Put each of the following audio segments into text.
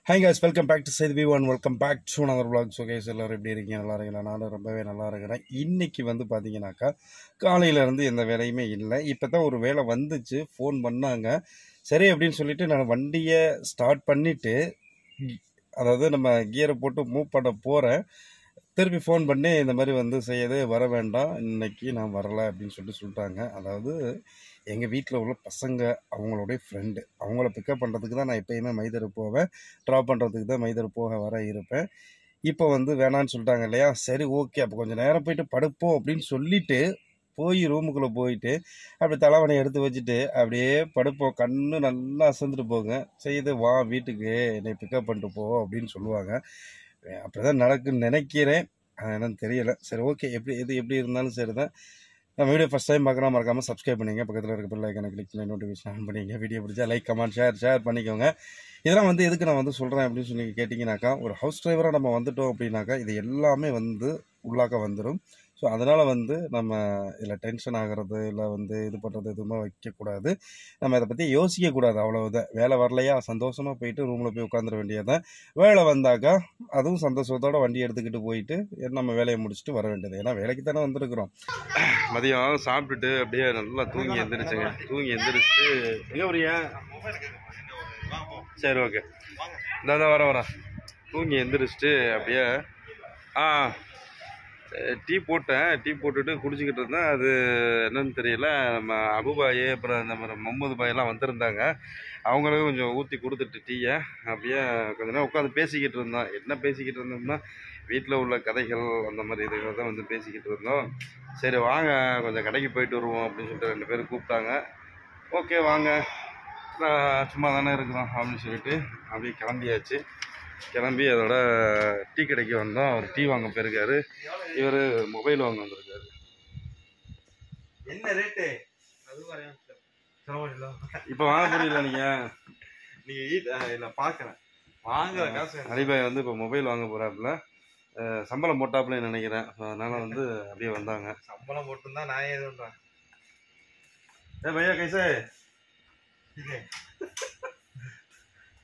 Hi guys, welcome back to Said V1. Welcome back to another vlog. So guys, எல்லாரும் எப்படி இருக்கீங்க? நல்லா இருக்கீங்களா? நானும் ரொம்பவே நல்லா இருக்கிறேன். இன்னைக்கு வந்து பார்த்தீங்கன்னாக்கா காலையில இருந்து எந்த வேலையுமே இல்லை. இப்போ தான் ஒரு வேலை வந்துச்சு, ஃபோன் பண்ணாங்க. சரி அப்படின்னு சொல்லிட்டு நான் வண்டியை ஸ்டார்ட் பண்ணிட்டு அதாவது நம்ம கியரை போட்டு மூவ் பண்ண போகிறேன். திருப்பி ஃபோன் பண்ணி இந்த மாதிரி வந்து செய்யது வர வேண்டாம், இன்னைக்கு நான் வரலை அப்படின்னு சொல்லிட்டாங்க. அதாவது எங்கள் வீட்டில் உள்ள பசங்க அவங்களுடைய ஃப்ரெண்டு அவங்கள பிக்கப் பண்ணுறதுக்கு தான் நான் எப்பயுமே மைதர் போவேன், ட்ராப் பண்ணுறதுக்கு தான் மைதர் போக வர இருப்பேன். இப்போ வந்து வேணான்னு சொல்லிட்டாங்க இல்லையா, சரி ஓகே அப்போ கொஞ்சம் நேரம் போயிட்டு படுப்போம் அப்படின்னு சொல்லிட்டு போய் ரூமுக்குள்ளே போயிட்டு அப்படி தலைவனை எடுத்து வச்சுட்டு அப்படியே படுப்போம். கண்ணு நல்லா அசந்துட்டு போங்க, செய்து வா வீட்டுக்கு என்னை பிக்கப் பண்ணிட்டு போ அப்படின்னு சொல்லுவாங்க. அப்படிதான் நடக்குன்னு நினைக்கிறேன், என்னன்னு தெரியல. சரி ஓகே, எப்படி இருந்தாலும் சரி தான். நம்ம வீடியோ ஃபஸ்ட் டைம் பார்க்கலாம், மறக்காமல் சப்ஸ்கிரைப் பண்ணிங்க, பக்கத்தில் இருக்க பெல் ஐக்கானை கிளிக் பண்ணி நோட்டிஃபிகேஷன் ஆன் பண்ணிங்க. வீடியோ பிடிச்சா லைக் கமெண்ட் ஷேர் பண்ணிக்கோங்க. இதெல்லாம் வந்து எதுக்கு நான் வந்து சொல்கிறேன் அப்படின்னு சொல்லி கேட்டிங்கனாக்கா, ஒரு ஹவுஸ் டிரைவராக நம்ம வந்துட்டோம் அப்படின்னாக்கா இது எல்லாமே வந்து உள்ளாக்க வந்துடும். ஸோ அதனால் வந்து நம்ம இதில் டென்ஷன் ஆகிறது இல்லை வந்து இது பண்ணுறது எதுவுமே வைக்கக்கூடாது. நம்ம இதை பற்றி யோசிக்கக்கூடாது, அவ்வளவுதான். வேலை வரலையா சந்தோஷமாக போயிட்டு ரூமில் போய் உட்காந்துட வேண்டியதான். வேலை வந்தாக்கா அதுவும் சந்தோஷத்தோடு வண்டி எடுத்துக்கிட்டு போயிட்டு நம்ம வேலையை முடிச்சுட்டு வர வேண்டியது. ஏன்னா வேலைக்கு தானே வந்திருக்கிறோம். மதியம் சாப்பிட்டுட்டு அப்படியே நல்லா தூங்கி எந்திரிச்சுங்க. தூங்கி எந்திரிச்சிட்டு எங்கே வரீங்க? சரி ஓகே, இந்த வரேன். தூங்கி எந்திரிச்சிட்டு அப்படியே டீ போட்டுட்டு குடிச்சிக்கிட்டு இருந்தேன். அது என்னன்னு தெரியல, நம்ம அபுபாய் அப்புறம் இந்த மாதிரி முகமது பாயெல்லாம் வந்திருந்தாங்க. அவங்களுக்கும் கொஞ்சம் ஊற்றி கொடுத்துட்டு டீயை அப்படியே கொஞ்ச நேரம் உட்காந்து பேசிக்கிட்டு இருந்தோம். என்ன பேசிக்கிட்டு இருந்தோம்னா வீட்டில் உள்ள கதைகள் அந்த மாதிரி இதுகள் தான் வந்து பேசிக்கிட்டு இருந்தோம். சரி வாங்க கொஞ்சம் கடைக்கு போயிட்டு வருவோம் அப்படின்னு சொல்லிட்டு 2 பேரும் கூப்பிட்டாங்க. ஓகே வாங்க, சும்மா தானே இருக்கிறோம் அப்படின்னு சொல்லிட்டு அப்படியே கிளம்பியாச்சு. கிளம்பி அதோட டீ கடைக்கு வந்தோம். அவர் டீ வாங்க போயிருக்காரு, இவர் மொபைல் வாங்க வந்திருக்காரு. என்ன ரேட்டு? இப்போ வாங்க புரியல நீங்க பாக்குறேன் வாங்குற காசு. அலிபாய் வந்து இப்போ மொபைல் வாங்க போறாப்புல, சம்பளம் போட்டாப்புல நினைக்கிறேன். அதனால வந்து அப்படியே வந்தாங்க. சம்பளம் போட்டுருந்தா நான் ஏது பண்றேன். பையா கைசே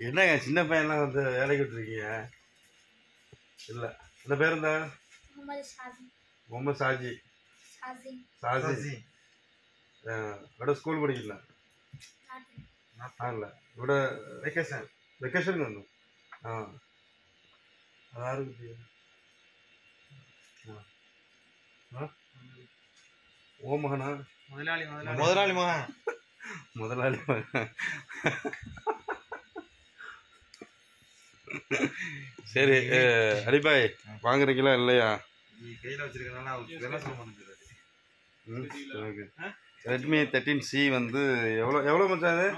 என்னங்க சின்ன பையன்லாம் வந்து வேலைக்கு விட்டுருக்கீங்க? இல்லை இந்த பேர் இருந்தா முகமது சாஜி. ഇവിടെ സ്കൂൾ പഠിക്കില്ല, ആണല്ലേ? ഇവിടെ വെക്കേഷൻ വന്നു. അതാറ് കുട്ടിയ ഓ മകനാ? முதலாளி மகன். முதலாளி மகன். சரி அலிபாய் வாங்குறீங்களா இல்லையா? கையில வச்சிருக்கனால ரெட்மி 13C வந்து எவ்வளோ மச்சான் அது?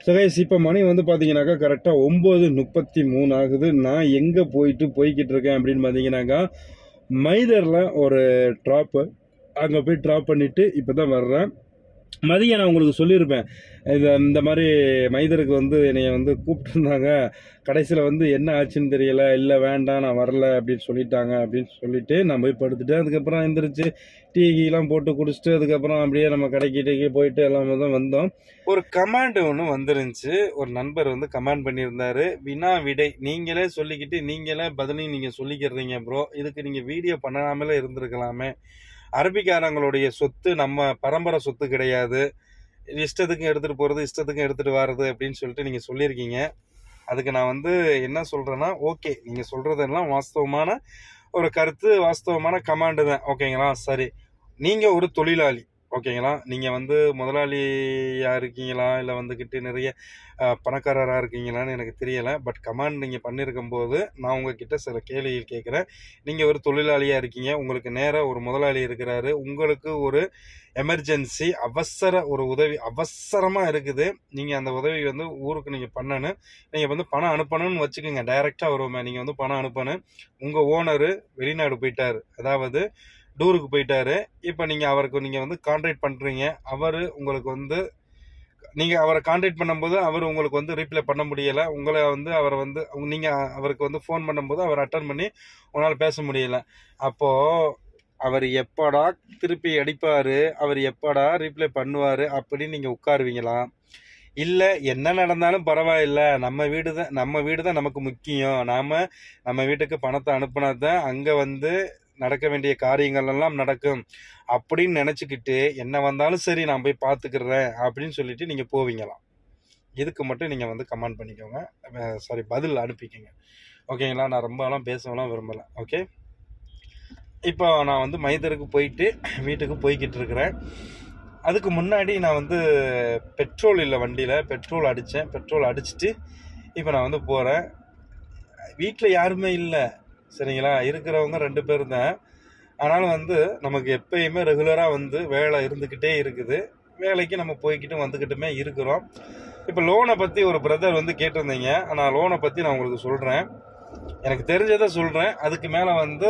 ஸோ கைஸ் இப்போ மணி வந்து பார்த்தீங்கன்னாக்கா கரெக்டாக 9:33 ஆகுது. நான் எங்கே போய்கிட்டு இருக்கேன் அப்படின்னு பார்த்தீங்கன்னாக்கா மைதரில் ஒரு ட்ராப்பு, அங்கே போய் ட்ராப் பண்ணிவிட்டு இப்போ தான் வர்றேன். மதியம் நான் உங்களுக்கு சொல்லியிருப்பேன், இந்த மாதிரி மைதருக்கு வந்து என்னை வந்து கூப்பிட்டுருந்தாங்க. கடைசியில் வந்து என்ன ஆச்சுன்னு தெரியல, இல்லை வேண்டாம் நான் வரல அப்படின்னு சொல்லிட்டாங்க அப்படின்னு சொல்லிட்டு நான் போய் படுத்துட்டு அதுக்கப்புறம் எந்திரிச்சு டீலாம் போட்டு குடிச்சிட்டு அதுக்கப்புறம் அப்படியே நம்ம கடைக்கு போயிட்டு எல்லாமே தான் வந்தோம். ஒரு கமாண்ட் ஒன்று வந்துருந்துச்சு, ஒரு நண்பர் வந்து கமெண்ட் பண்ணியிருந்தாரு, வினா விடை நீங்களே சொல்லிக்கிட்டு நீங்களே பதிலையும் நீங்கள் சொல்லிக்கிறீங்க ப்ரோ, இதுக்கு நீங்கள் வீடியோ பண்ணாமலே இருந்திருக்கலாமே, அரபிக்காரங்களுடைய சொத்து நம்ம பரம்பரை சொத்து கிடையாது, இஷ்டத்துக்கும் எடுத்துகிட்டு போகிறது இஷ்டத்துக்கும் எடுத்துகிட்டு வர்றது அப்படின்னு சொல்லிட்டு நீங்கள் சொல்லியிருக்கீங்க. அதுக்கு நான் வந்து என்ன சொல்கிறேன்னா, ஓகே நீங்கள் சொல்கிறதெல்லாம் வாஸ்தவமான ஒரு கருத்து, வாஸ்தவமான கமாண்டு தான், ஓகேங்களா? சரி, நீங்கள் ஒரு தொழிலாளி, ஓகேங்களா? நீங்கள் வந்து முதலாளியாக இருக்கீங்களா இல்லை வந்துக்கிட்டு நிறைய பணக்காரராக இருக்கீங்களான்னு எனக்கு தெரியலை. பட் கமாண்ட் நீங்கள் பண்ணியிருக்கும் போது நான் உங்ககிட்ட சில கேள்விகள் கேட்குறேன். நீங்கள் ஒரு தொழிலாளியாக இருக்கீங்க, உங்களுக்கு நேராக ஒரு முதலாளி இருக்கிறாரு, உங்களுக்கு ஒரு எமர்ஜென்சி அவசர ஒரு உதவி அவசரமாக இருக்குது, நீங்கள் அந்த உதவி வந்து ஊருக்கு நீங்கள் பண்ணணும், நீங்கள் வந்து பணம் அனுப்பணும்னு வச்சுக்கோங்க, டைரெக்டாக வருவோமே, நீங்கள் வந்து பணம் அனுப்பணும். உங்கள் ஓனரு வெளிநாடு போயிட்டார், அதாவது டூருக்கு போயிட்டாரு. இப்போ நீங்கள் வந்து கான்டாக்ட் பண்ணுறீங்க, அவர் உங்களுக்கு வந்து நீங்கள் அவரை கான்டாக்ட் பண்ணும்போது அவர் உங்களுக்கு வந்து ரீப்ளை பண்ண முடியலை, உங்களை வந்து அவரை வந்து நீங்கள் அவருக்கு வந்து ஃபோன் பண்ணும்போது அவர் அட்டன் பண்ணி உங்களால் பேச முடியலை. அப்போது அவர் எப்படா திருப்பி அடிப்பார், அவர் எப்படா ரீப்ளை பண்ணுவார் அப்படின்னு நீங்கள் உட்காருவீங்களா? இல்லை என்ன நடந்தாலும் பரவாயில்ல, நம்ம வீடு தான் நமக்கு முக்கியம், நம்ம வீட்டுக்கு பணத்தை அனுப்புனா தான் அங்கே வந்து நடக்க வேண்டிய காரியங்கள் எல்லாம் நடக்கும் அப்படின்னு நினச்சிக்கிட்டு என்ன வந்தாலும் சரி நான் போய் பார்த்துக்கிறேன் அப்படின்னு சொல்லிட்டு நீங்கள் போவீங்களாம். இதுக்கு மட்டும் நீங்கள் வந்து கமெண்ட் பண்ணிக்கோங்க, சாரி பதில் அனுப்பிக்கோங்க. ஓகேங்களா? நான் ரொம்பலாம் பேசலாம் விரும்பலை. ஓகே, இப்போ நான் வந்து மைதருக்கு போயிட்டு வீட்டுக்கு போய்கிட்டு இருக்கிறேன். அதுக்கு முன்னாடி நான் வந்து பெட்ரோல் இல்லை வண்டியில், பெட்ரோல் அடித்தேன். பெட்ரோல் அடிச்சுட்டு இப்போ நான் வந்து போகிறேன். வீட்டில் யாருமே இல்லை, சரிங்களா? இருக்கிறவங்க 2 பேர் தான். ஆனாலும் வந்து நமக்கு எப்பயுமே ரெகுலராக வந்து வேலை இருந்துக்கிட்டே இருக்குது. வேலைக்கு நம்ம போய்கிட்டும் வந்துக்கிட்டுமே இருக்கிறோம். இப்போ லோனை பற்றி ஒரு பிரதர் வந்து கேட்டிருந்தீங்க. நான் லோனை பற்றி நான் உங்களுக்கு சொல்கிறேன், எனக்கு தெரிஞ்சதை சொல்கிறேன். அதுக்கு மேலே வந்து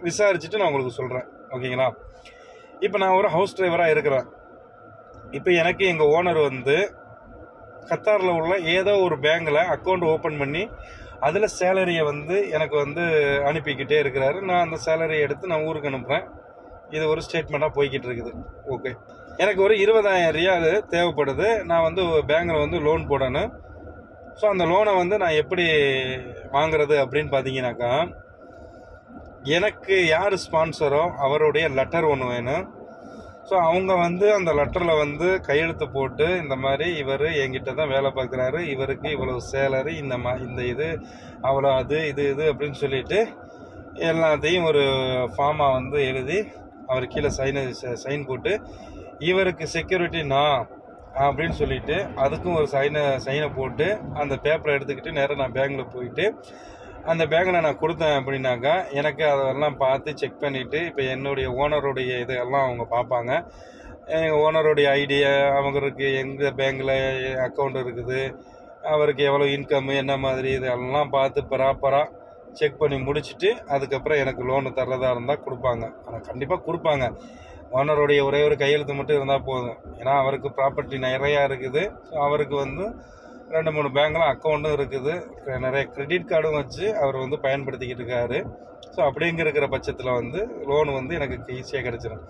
விசாரிச்சுட்டு நான் உங்களுக்கு சொல்கிறேன். ஓகேங்களா? இப்போ நான் ஒரு ஹவுஸ் டிரைவராக இருக்கிறேன். இப்போ எனக்கு எங்கள் ஓனர் வந்து கத்தாரில் உள்ள ஏதோ ஒரு பேங்கில் அக்கௌண்ட் ஓப்பன் பண்ணி அதில் சேலரியை வந்து எனக்கு வந்து அனுப்பிக்கிட்டே இருக்கிறாரு. நான் அந்த சேலரியை எடுத்து நான் ஊருக்கு அனுப்புகிறேன். இது ஒரு ஸ்டேட்மெண்ட்டாக போய்கிட்டு இருக்குது. ஓகே, எனக்கு ஒரு 20,000 ரியால் தேவைப்படுது. நான் வந்து பேங்கில் வந்து லோன் போடணும். ஸோ அந்த லோனை வந்து நான் எப்படி வாங்குறது அப்படின்னு பார்த்தீங்கன்னாக்கா, எனக்கு யார் ஸ்பான்சரோ அவருடைய லெட்டர் ஒன்று வேணும். ஸோ அவங்க வந்து அந்த லெட்டரில் வந்து கையெழுத்து போட்டு, இந்த மாதிரி இவர் என்கிட்ட தான் வேலை பார்க்குறாரு, இவருக்கு இவ்வளோ சேலரி, இந்த இது அவ்வளோ, அது இது அப்படின்னு சொல்லிட்டு எல்லாத்தையும் ஒரு ஃபார்மாக வந்து எழுதி அவர் கீழே சைன் போட்டு, இவருக்கு செக்யூரிட்டி நான் அப்படின்னு சொல்லிட்டு அதுக்கும் ஒரு சைனை போட்டு அந்த பேப்பரை எடுத்துக்கிட்டு நேராக நான் பேங்கில் போயிட்டு அந்த பேங்கில் நான் கொடுத்தேன் அப்படின்னாக்கா, எனக்கு அதெல்லாம் பார்த்து செக் பண்ணிவிட்டு, இப்போ என்னுடைய ஓனருடைய இதெல்லாம் அவங்க பார்ப்பாங்க. எங்கள் ஓனருடைய ஐடியா, அவங்களுக்கு எங்கள் பேங்கில் அக்கௌண்ட் இருக்குது, அவருக்கு எவ்வளோ இன்கம், என்ன மாதிரி, இதெல்லாம் பார்த்து ப்ராப்பராக செக் பண்ணி முடிச்சுட்டு அதுக்கப்புறம் எனக்கு லோனு தர்றதா இருந்தால் கொடுப்பாங்க. ஆனால் கண்டிப்பாக கொடுப்பாங்க. ஓனருடைய ஒரே ஒரு கையெழுத்து மட்டும் இருந்தால் போதும். ஏன்னா அவருக்கு ப்ராப்பர்ட்டி நிறையா இருக்குது. ஸோ அவருக்கு வந்து 2-3 பேங்கில் அக்கௌண்ட்டும் இருக்குது, நிறைய கிரெடிட் கார்டும் வச்சு அவர் வந்து பயன்படுத்திக்கிட்டு இருக்காரு. ஸோ அப்படிங்கிற பட்சத்தில் வந்து லோன் வந்து எனக்கு ஈஸியாக கிடச்சிடும்.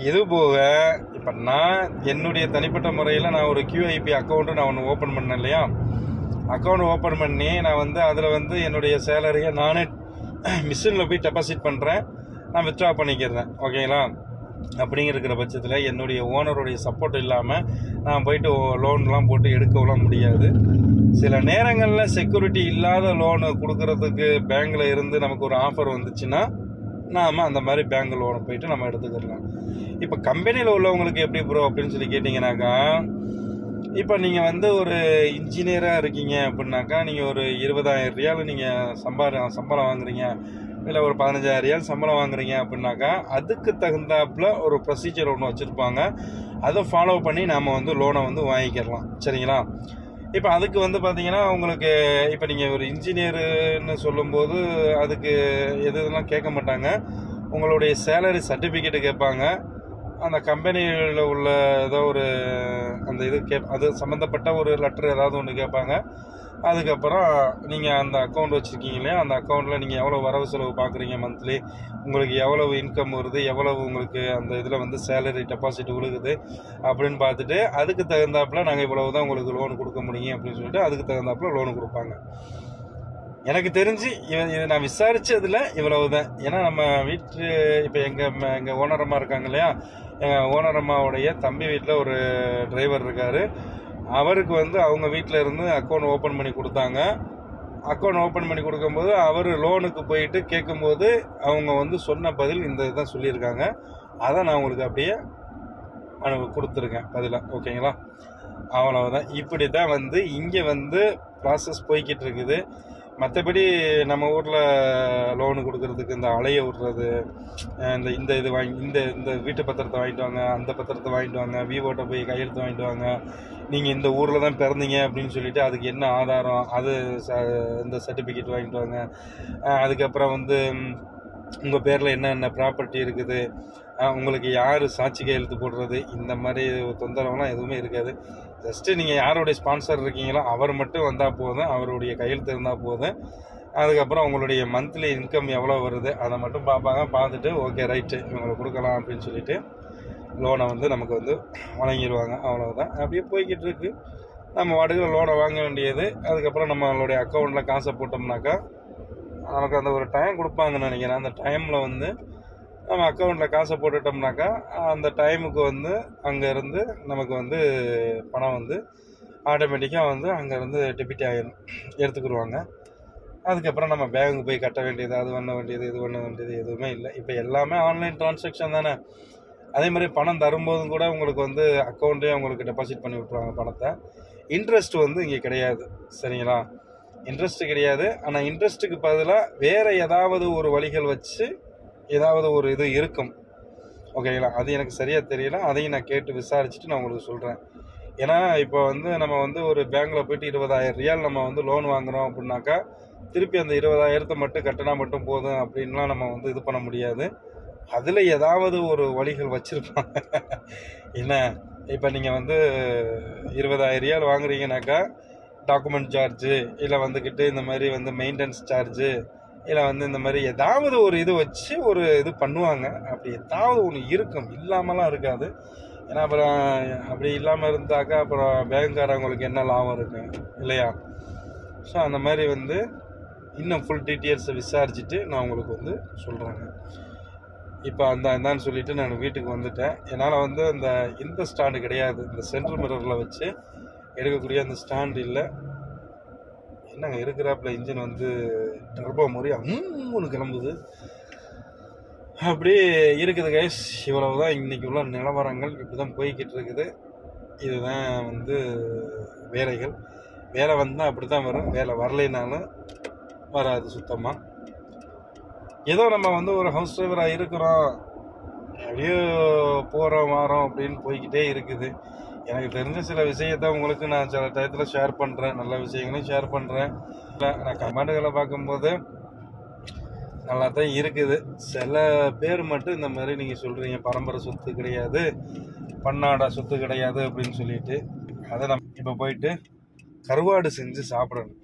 இது போக இப்போ நான் என்னுடைய தனிப்பட்ட முறையில் நான் ஒரு QIP அக்கௌண்ட்டு நான் ஒன்று ஓப்பன் பண்ணேன் இல்லையா? அக்கௌண்ட் ஓப்பன் பண்ணி நான் வந்து அதில் வந்து என்னுடைய சேலரியை நானே மிஷினில் போய் டெபாசிட் பண்ணுறேன், நான் வித்ட்ரா பண்ணிக்கிறேன். ஓகேங்களா? அப்படிங்கிற பட்சத்தில் என்னுடைய ஓனருடைய சப்போர்ட் இல்லாமல் நான் போயிட்டு லோன்லாம் போட்டு எடுக்கலாம் முடியாது. சில நேரங்களில் செக்யூரிட்டி இல்லாத லோனு கொடுக்கறதுக்கு பேங்கில் இருந்து நமக்கு ஒரு ஆஃபர் வந்துச்சுன்னா நாம் அந்த மாதிரி பேங்க் லோனை போயிட்டு நம்ம எடுத்துக்கிடலாம். இப்போ கம்பெனியில் உள்ளவங்களுக்கு எப்படி ப்ரோ அப்படின்னு சொல்லி கேட்டிங்கனாக்கா, இப்போ நீங்கள் வந்து ஒரு இன்ஜினியராக இருக்கீங்க அப்படின்னாக்கா, நீங்கள் ஒரு 20,000 ரியால் நீங்கள் சம்பளம் வாங்குறீங்க, இல்லை ஒரு 15,000 ரியால் சம்பளம் வாங்குறீங்க அப்படின்னாக்கா, அதுக்கு தகுந்தாப்புல ஒரு ப்ரொசீஜர் ஒன்று வச்சுருப்பாங்க. அதை ஃபாலோ பண்ணி நாம் வந்து லோனை வந்து வாங்கிக்கிடலாம். சரிங்களா? இப்போ அதுக்கு வந்து பார்த்தீங்கன்னா, உங்களுக்கு இப்போ நீங்கள் ஒரு இன்ஜினியருன்னு சொல்லும்போது அதுக்கு எதுலாம் கேட்க மாட்டாங்க. உங்களுடைய சேலரி சர்டிஃபிகேட்டு கேட்பாங்க. அந்த கம்பெனியில் உள்ள ஏதோ ஒரு அந்த இது அது சம்மந்தப்பட்ட ஒரு லெட்டர் ஏதாவது ஒன்று கேட்பாங்க. அதுக்கப்புறம் நீங்கள் அந்த அக்கௌண்ட் வச்சுருக்கீங்க இல்லையா, அந்த அக்கௌண்ட்டில் நீங்கள் எவ்வளோ வரவு செலவு பார்க்குறீங்க மந்த்லி, உங்களுக்கு எவ்வளவு இன்கம் வருது, எவ்வளவு உங்களுக்கு அந்த இதில் வந்து சேலரி டெபாசிட் விழுகுது அப்படின்னு பார்த்துட்டு, அதுக்கு தகுந்தாப்புல நாங்கள் இவ்வளவு தான் உங்களுக்கு லோன் கொடுக்க முடியும் அப்படின்னு சொல்லிட்டு அதுக்கு தகுந்தாப்புல லோனு கொடுப்பாங்க. எனக்கு தெரிஞ்சு இது நான் விசாரித்ததில் இவ்வளவு தான். ஏன்னா நம்ம வீட்டு இப்போ எங்கள் ஓனரம்மா இருக்காங்க இல்லையா, எங்கள் ஓனரம்மாவுடைய தம்பி வீட்டில் ஒரு டிரைவர் இருக்கார். அவருக்கு வந்து அவங்க வீட்டில் இருந்து அக்கௌண்ட் ஓப்பன் பண்ணி கொடுத்தாங்க. அக்கௌண்ட் ஓப்பன் பண்ணி கொடுக்கும்போது அவர் லோனுக்கு போயிட்டு கேட்கும்போது அவங்க வந்து சொன்ன பதில் இந்த இதுதான் சொல்லியிருக்காங்க. அதை நான் உங்களுக்கு அப்படியே கொடுத்துருக்கேன் பதிலாக. ஓகேங்களா? அவ்வளவுதான். இப்படி தான் வந்து இங்கே வந்து ப்ராசஸ் போய்கிட்டு இருக்குது. மற்றபடி நம்ம ஊரில் லோனு கொடுக்கறதுக்கு இந்த அலைய விடுறது, இந்த இது இந்த வீட்டு பத்திரத்தை வாங்கிட்டு வாங்க, அந்த பத்திரத்தை வாங்கிட்டு வாங்க, விவோட்ட போய் கையெழுத்து வாங்கிட்டு வாங்க, நீங்கள் இந்த ஊரில் தான் பிறந்தீங்க அப்படின்னு சொல்லிட்டு அதுக்கு என்ன ஆதாரம், அது இந்த சர்டிஃபிகேட் வாங்கிட்டு வாங்க, அதுக்கப்புறம் வந்து உங்கள் பேரில் என்னென்ன ப்ராப்பர்ட்டி இருக்குது, உங்களுக்கு யார் சாட்சி கையெழுத்து போடுறது, இந்த மாதிரி தொந்தரவுலாம் எதுவுமே இருக்காது. ஜஸ்ட்டு நீங்கள் யாருடைய ஸ்பான்சர் இருக்கீங்களோ அவர் மட்டும் வந்தால் போதும், அவருடைய கையெழுத்து இருந்தால் போதும். அதுக்கப்புறம் உங்களுடைய மந்த்லி இன்கம் எவ்வளோ வருது அதை மட்டும் பார்ப்பாங்க. பார்த்துட்டு ஓகே ரைட்டு இவங்களுக்கு கொடுக்கலாம் அப்படின்னு சொல்லிட்டு லோனை வந்து நமக்கு வந்து வழங்கிடுவாங்க. அவ்வளோதான். அப்படியே போய்கிட்டு இருக்கு. நம்ம வாட்டுக்கு லோனை வாங்க வேண்டியது. அதுக்கப்புறம் நம்மளுடைய அக்கௌண்ட்டில் காசை போட்டோம்னாக்கா நமக்கு அந்த ஒரு டைம் கொடுப்பாங்கன்னு நினைக்கிறேன். அந்த டைமில் வந்து நம்ம அக்கௌண்ட்டில் காசை போட்டுட்டோம்னாக்கா அந்த டைமுக்கு வந்து அங்கேருந்து நமக்கு வந்து பணம் வந்து ஆட்டோமேட்டிக்காக வந்து அங்கேருந்து டெபிட் ஆகிடும், எடுத்துக்கிடுவாங்க. அதுக்கப்புறம் நம்ம பேங்க்கு போய் கட்ட வேண்டியது, அது பண்ண வேண்டியது, இது பண்ண வேண்டியது எதுவுமே இல்லை. இப்போ எல்லாமே ஆன்லைன் டிரான்சாக்ஷன் தானே. அதே மாதிரி பணம் தரும்போதும் கூட உங்களுக்கு வந்து அக்கௌண்ட்டே உங்களுக்கு டெபாசிட் பண்ணி விட்ருவாங்க பணத்தை. இன்ட்ரெஸ்ட் வந்து இங்கே கிடையாது, சரிங்களா? இன்ட்ரெஸ்ட்டு கிடையாது. ஆனால் இன்ட்ரெஸ்ட்டுக்கு பதிலாக வேறு ஏதாவது ஒரு வழிகள் வச்சு ஏதாவது ஒரு இது இருக்கும், ஓகேங்களா? அது எனக்கு சரியாக தெரியல. அதையும் நான் கேட்டு விசாரிச்சுட்டு நான் உங்களுக்கு சொல்கிறேன். ஏன்னா இப்போ வந்து நம்ம வந்து ஒரு பேங்க்கில் போய்ட்டு 20,000 ரியால் நம்ம வந்து லோன் வாங்குகிறோம் அப்படின்னாக்கா திருப்பி அந்த 20,000 மட்டும் கட்டினா மட்டும் போதும் அப்படின்லாம் நம்ம வந்து இது பண்ண முடியாது. அதில் ஏதாவது ஒரு வழிகள் வச்சுருப்பாங்க. என்ன, இப்போ நீங்கள் வந்து 20,000 ரியால் வாங்குறீங்கனாக்கா டாக்குமெண்ட் சார்ஜு, இல்லை வந்துக்கிட்டு இந்த மாதிரி வந்து மெயின்டெனன்ஸ் சார்ஜு, இல்லை வந்து இந்த மாதிரி ஏதாவது ஒரு இது வச்சு ஒரு இது பண்ணுவாங்க. அப்படி ஏதாவது ஒன்று இருக்கும், இல்லாமலாம் இருக்காது. ஏன்னா அப்புறம் அப்படி இல்லாமல் இருந்தாக்கா அப்புறம் பேங்க்காரவங்களுக்கு என்ன லாபம் இருக்கு இல்லையா? ஸோ அந்த மாதிரி வந்து இன்னும் ஃபுல் டீட்டெயில்ஸை விசாரிச்சுட்டு நான் உங்களுக்கு வந்து சொல்கிறேங்க. இப்போ இந்தான்னு சொல்லிவிட்டு நான் வீட்டுக்கு வந்துட்டேன். என்னால் வந்து இந்த ஸ்டாண்டு கிடையாது, இந்த சென்ட்ரல் மிரரில் வச்சு எடுக்கக்கூடிய அந்த ஸ்டாண்டு இல்லை. என்னங்க இருக்கிறாப்புல இன்ஜின் வந்து டர்போ மாதிரி மூணு கிளம்புது. அப்படி இருக்குது கைஸ். இவ்வளவு தான் இன்றைக்கி உள்ள நிலவரங்கள். இப்படி தான் போய்கிட்டு இருக்குது. இதுதான் வந்து வேலைகள். வேலை வந்தால் அப்படி தான் வரும், வேலை வரலைனாலும் வராது சுத்தமாக. ஏதோ நம்ம வந்து ஒரு ஹவுஸ் டிரைவராக இருக்கிறோம், அப்படியே போகிறோம் வாரோம் அப்படின்னு போய்கிட்டே இருக்குது. எனக்கு தெரிஞ்ச சில விஷயத்தை உங்களுக்கு நான் சில டயத்தில் ஷேர் பண்ணுறேன், நல்ல விஷயங்களையும் ஷேர் பண்ணுறேன். நான் கமெண்ட்டுகளை பார்க்கும்போது நல்லா தான் இருக்குது. சில பேர் மட்டும் இந்த மாதிரி நீங்கள் சொல்கிறீங்க பரம்பரை சொத்து கிடையாது, பன்னாடா சொத்து கிடையாது அப்படின்னு சொல்லிட்டு. அதை நம்ம இப்போ போயிட்டு கருவாடு செஞ்சு சாப்பிடணும்.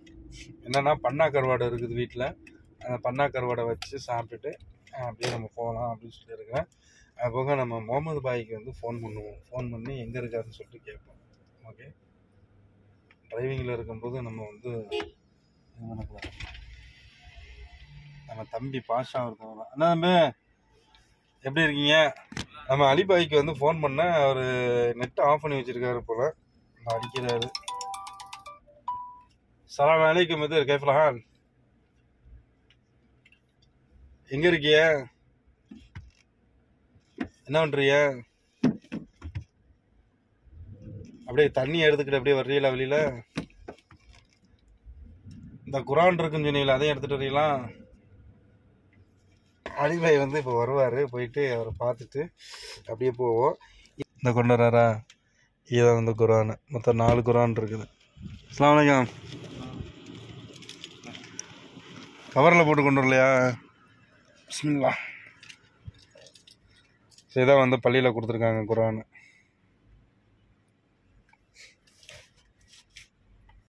என்னென்னா பண்ணா கருவாடு இருக்குது வீட்டில், அந்த பண்ணா கருவாடை வச்சு சாப்பிட்டுட்டு அப்படியே நம்ம போகலாம் அப்படின்னு சொல்லியிருக்கிறேன். அதுபோக நம்ம முகமது பாய்க்கு வந்து ஃபோன் பண்ணுவோம். ஃபோன் பண்ணி எங்கே இருக்காருன்னு சொல்லிட்டு கேட்போம். ஓகே, டிரைவிங்கில் இருக்கும்போது நம்ம வந்து நம்ம தம்பி பாஷா இருக்கோம். அண்ணா தம்பி எப்படி இருக்கீங்க? நம்ம அலிபாய்க்கு வந்து ஃபோன் பண்ண, அவர் நெட்டை ஆஃப் பண்ணி வச்சுருக்காரு போல், அடிக்கிறாரு. சலாம் அலைக்கும். இது கைஃபுல், எங்கே இருக்கிய, என்ன பண்ணுறிய? அப்படியே தண்ணி எடுத்துக்கிட்டு அப்படியே வர்றீங்களா வெளியில்? இந்த குரான் இருக்குன்னு சொன்னீங்களா, அதையும் எடுத்துகிட்டு வரீங்களா? அலிபாய் வந்து இப்போ வருவார், போயிட்டு அவரை பார்த்துட்டு அப்படியே போவோம். இந்த கொண்டு வராரா, இதான் வந்து குரான். மொத்தம் 4 குரான் இருக்குது. அஸ்ஸலாமு அலைக்கும். கவரில் போட்டு கொண்டு வரலையா? பிஸ்மில்லாஹ். இதான் வந்து பள்ளியில் கொடுத்துருக்காங்க குரான்.